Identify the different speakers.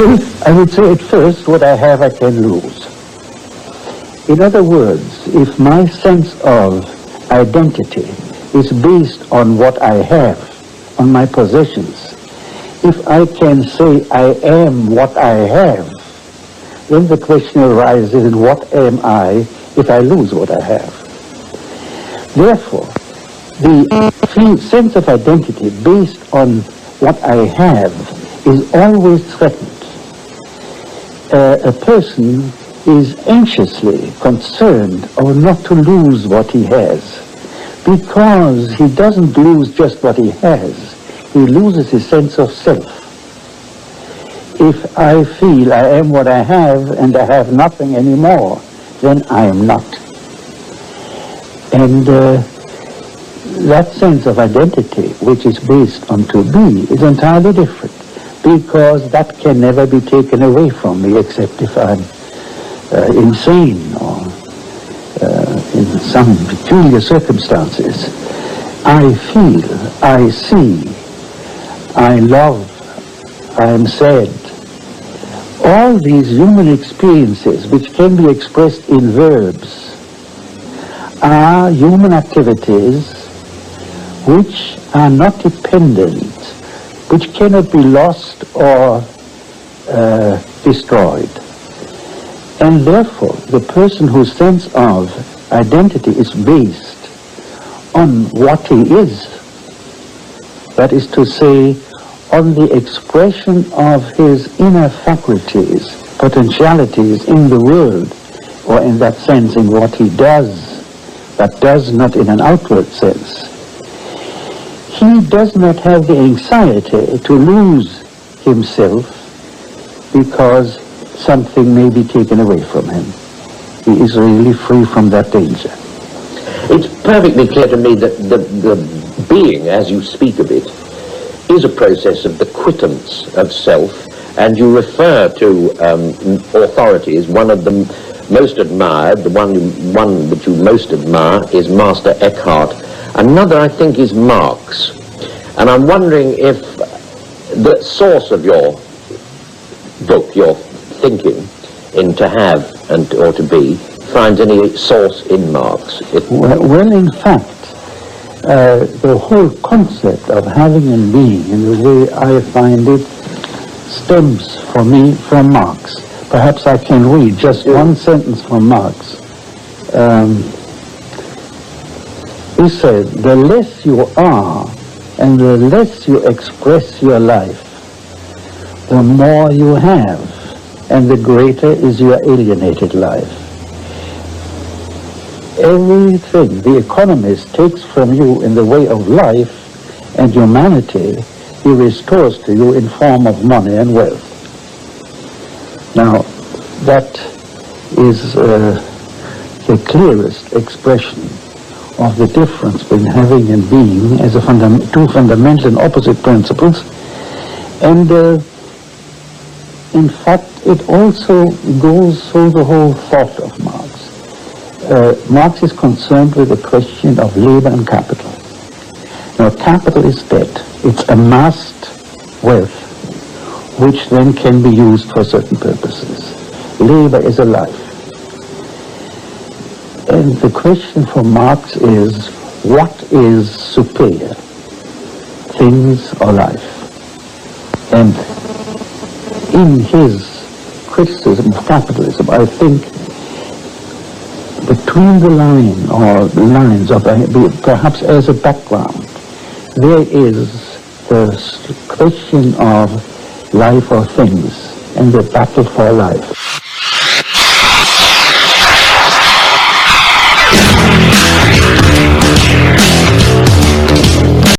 Speaker 1: I would say at first, what I have I can lose. In other words, if my sense of identity is based on what I have, on my possessions, if I can say I am what I have, then the question arises, what am I if I lose what I have? Therefore, the sense of identity based on what I have is always threatened. A person is anxiously concerned or not to lose what he has, because he doesn't lose just what he has, he loses his sense of self. If I feel I am what I have and I have nothing anymore, then I am not. And that sense of identity, which is based on to be, is entirely different, because that can never be taken away from me except if I'm insane or in some peculiar circumstances. I feel, I see, I love, I am sad. All these human experiences, which can be expressed in verbs, are human activities which are not dependent, which cannot be lost or destroyed. And therefore, the person whose sense of identity is based on what he is, that is to say, on the expression of his inner faculties, potentialities in the world, or in that sense in what he does, but does not in an outward sense, he does not have the anxiety to lose himself because something may be taken away from him. He is really free from that danger.
Speaker 2: It's perfectly clear to me that the being, as you speak of it, is a process of the quittance of self, and you refer to authorities. One of them most admired, the one which you most admire, is Master Eckhart. Another, I think, is Marx. And I'm wondering if the source of your book, your thinking in to have and or to be, finds any source in Marx.
Speaker 1: Well, in fact, the whole concept of having and being, in the way I find it, stems for me from Marx. Perhaps I can read just one sentence from Marx. He said, the less you are and the less you express your life, the more you have, and the greater is your alienated life. Everything the economist takes from you in the way of life and humanity, he restores to you in form of money and wealth. Now, that is the clearest expression of the difference between having and being as two fundamental and opposite principles. And in fact, it also goes through the whole thought of Marx. Marx is concerned with the question of labor and capital. Now, capital is debt. It's amassed wealth, which then can be used for certain purposes. Labor is a life. And the question for Marx is, what is superior, things or life? And in his criticism of capitalism, I think between the line or the lines of perhaps as a background, there is the question of life or things and the battle for life.